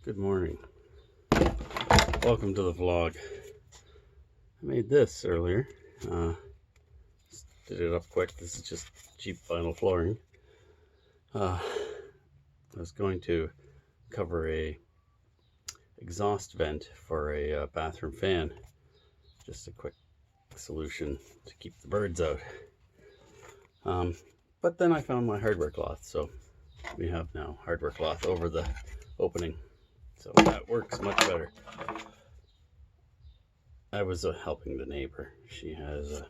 Good morning. Welcome to the vlog. I made this earlier. Did it up quick. This is just cheap vinyl flooring. I was going to cover a exhaust vent for a bathroom fan. Just a quick solution to keep the birds out. But then I found my hardware cloth, so we have now hardware cloth over the opening. So that works much better. I was helping the neighbor. She has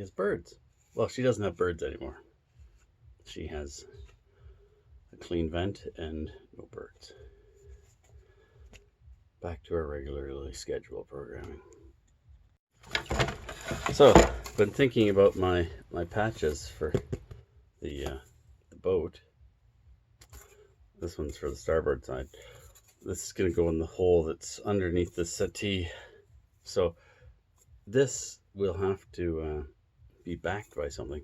birds. Well, she doesn't have birds anymore. She has a clean vent and no birds. Back to our regularly scheduled programming. So, been thinking about my patches for the boat. This one's for the starboard side. This is going to go in the hole that's underneath the settee. So this will have to be backed by something.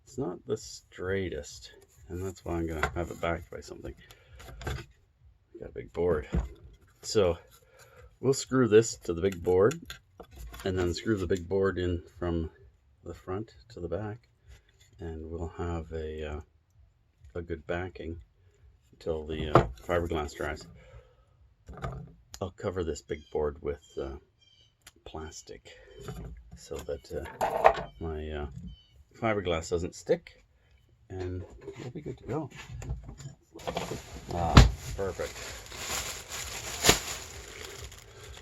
It's not the straightest, and that's why I'm going to have it backed by something. Got a big board. So we'll screw this to the big board, and then screw the big board in from the front to the back, and we'll have a good backing until the fiberglass dries. I'll cover this big board with plastic so that my fiberglass doesn't stick, and we'll be good to go. Perfect.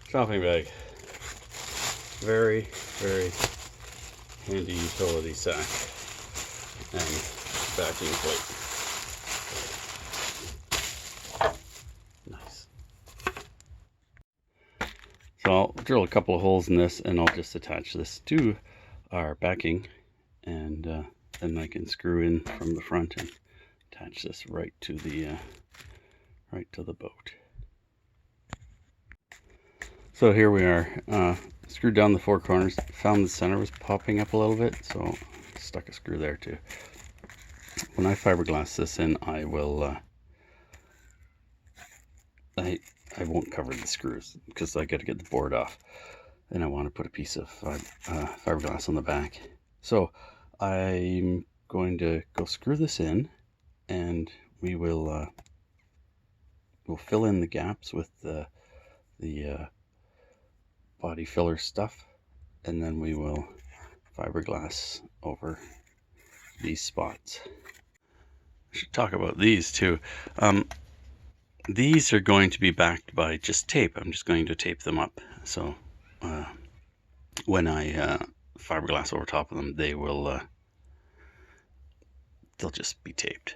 Shopping bag. Very, very handy utility sack and backing plate. So I'll drill a couple of holes in this, and I'll just attach this to our backing, and then I can screw in from the front and attach this right to the boat. So here we are. Screwed down the four corners. Found the center was popping up a little bit, so stuck a screw there too. When I fiberglass this in, I will. I won't cover the screws because I got to get the board off, and I want to put a piece of fiberglass on the back. So I'm going to go screw this in, and we will we'll fill in the gaps with the body filler stuff, and then we will fiberglass over these spots. I should talk about these too. These are going to be backed by just tape. I'm just going to tape them up. So when I fiberglass over top of them, they'll just be taped,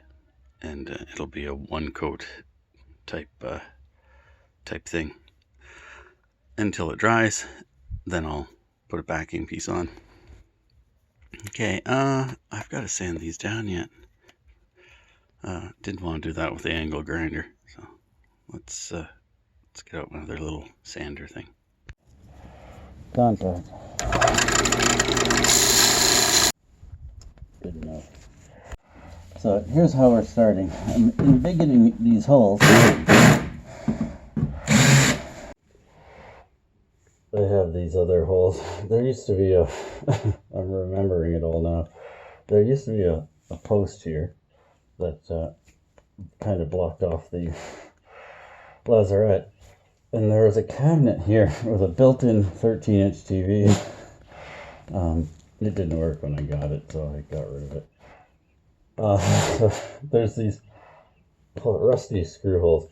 and it'll be a one coat type thing until it dries. Then I'll put a backing piece on. Okay, I've got to sand these down yet. Didn't want to do that with the angle grinder, so let's get out another little sander thing. Contact. Good enough. So here's how we're starting. I'm embiggening these holes. They have these other holes. There used to be I'm remembering it all now. There used to be a post here that kind of blocked off the lazarette, and there was a cabinet here with a built-in 13-inch TV. It didn't work when I got it, so I got rid of it. So there's these rusty screw holes.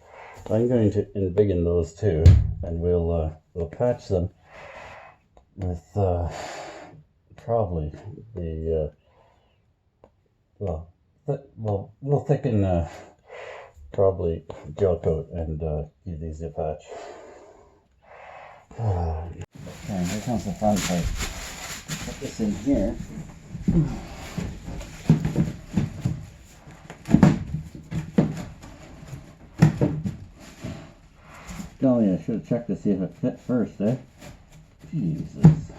I'm going to embiggen those too, and we'll patch them with probably the we'll thicken probably gel coat and give these a patch. Okay, here comes the fun part. Put this in here. Oh yeah, I should have checked to see if it fit first, eh? Jesus.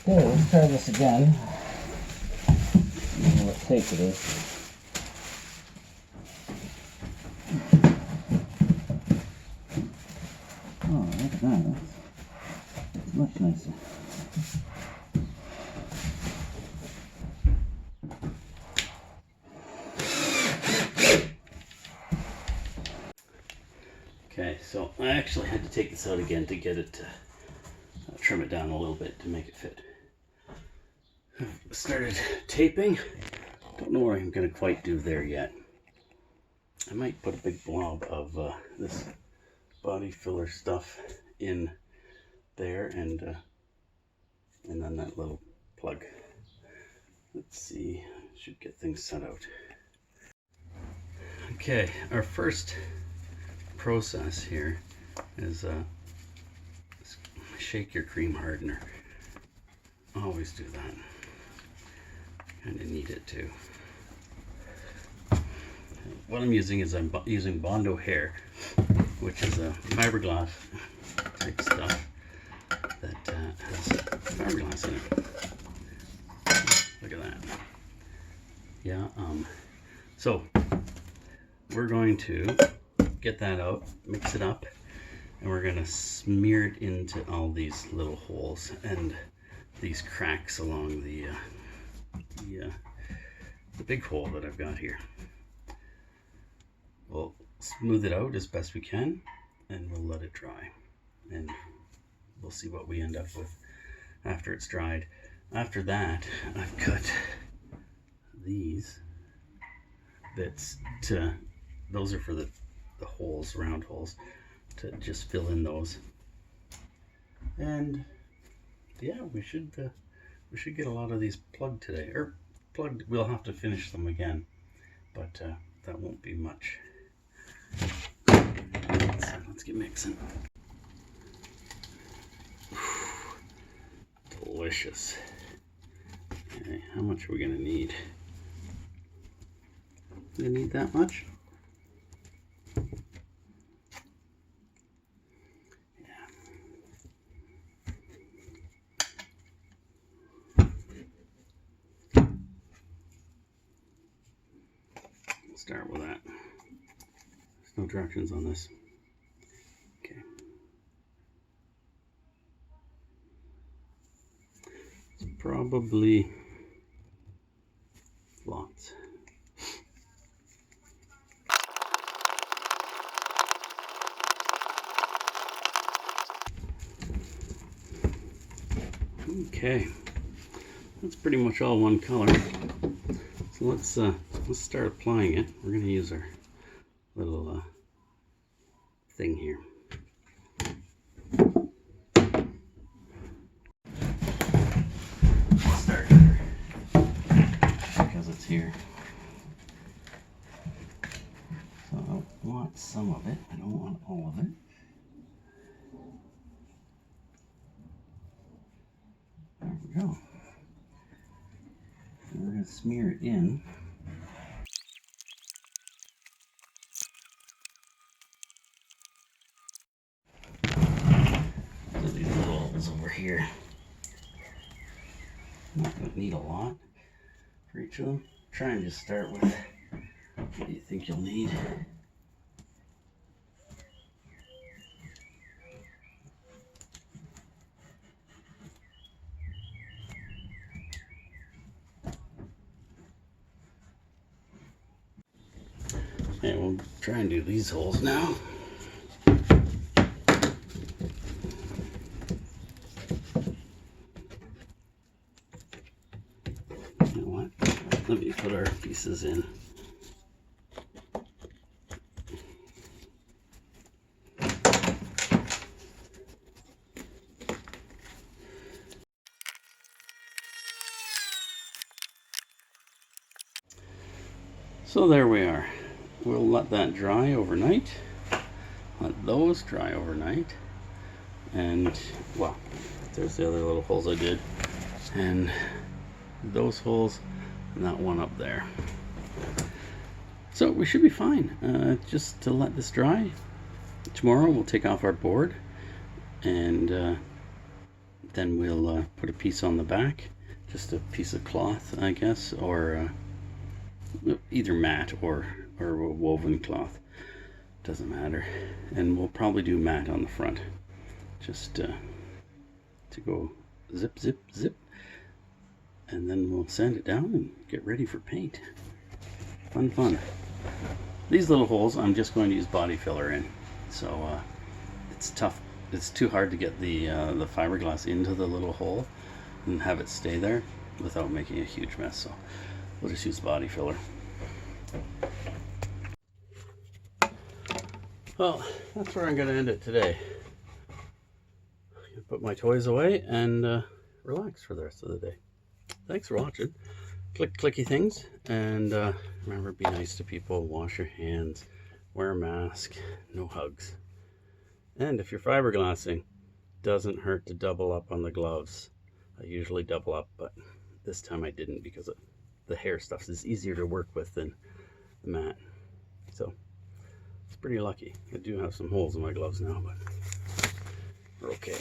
Okay, let's try this again. I don't know what take it is. Oh, look at that. That's much nicer. Okay, so I actually had to take this out again to get it to trim it down a little bit to make it fit. Started taping. Don't know what I'm going to quite do there yet. I might put a big blob of this body filler stuff in there and then that little plug. Let's see, should get things set out. Okay, our first process here is shake your cream hardener. Always do that. Kind of need it too. What I'm using is I'm using Bondo Hair, which is a fiberglass type stuff that has fiberglass in it. Look at that. Yeah. So we're going to get that out, mix it up, and we're going to smear it into all these little holes and these cracks along the big hole that I've got here. We'll smooth it out as best we can and we'll let it dry, and we'll see what we end up with after it's dried. After that, I've cut these bits those are for the holes, round holes, to just fill in those. And yeah, we should get a lot of these plugged today, or plugged. We'll have to finish them again, but that won't be much. Let's get mixing. Delicious. Okay, how much are we gonna need? We need that much? Start with that. There's no directions on this. Okay. It's probably lots. Okay. That's pretty much all one color. So let's start applying it. We're going to use our little thing here. Let's start here because it's here. So I want some of it. I don't want all of it. There we go. And we're going to smear it in. So these little holes over here. I'm not going to need a lot for each of them. Try and just start with what do you think you'll need. Okay, we'll try and do these holes now. You know what? Let me put our pieces in. So there we are. We'll let that dry overnight. Let those dry overnight. And, well, there's the other little holes I did. And those holes and that one up there. So we should be fine. Just to let this dry. Tomorrow we'll take off our board and then we'll put a piece on the back, just a piece of cloth, I guess, or either matte or a woven cloth, doesn't matter. And we'll probably do matte on the front, just to go zip, zip, zip, and then we'll sand it down and get ready for paint. Fun. These little holes I'm just going to use body filler in, so it's tough. It's too hard to get the fiberglass into the little hole and have it stay there without making a huge mess, so we'll just use body filler. Well, that's where I'm going to end it today. I'm going to put my toys away and relax for the rest of the day. Thanks for watching. Click clicky things, and remember, be nice to people, wash your hands, wear a mask, no hugs. And if you're fiberglassing, doesn't hurt to double up on the gloves. I usually double up, but this time I didn't because the hair stuff is easier to work with than the mat. So it's pretty lucky. I do have some holes in my gloves now, but we're okay.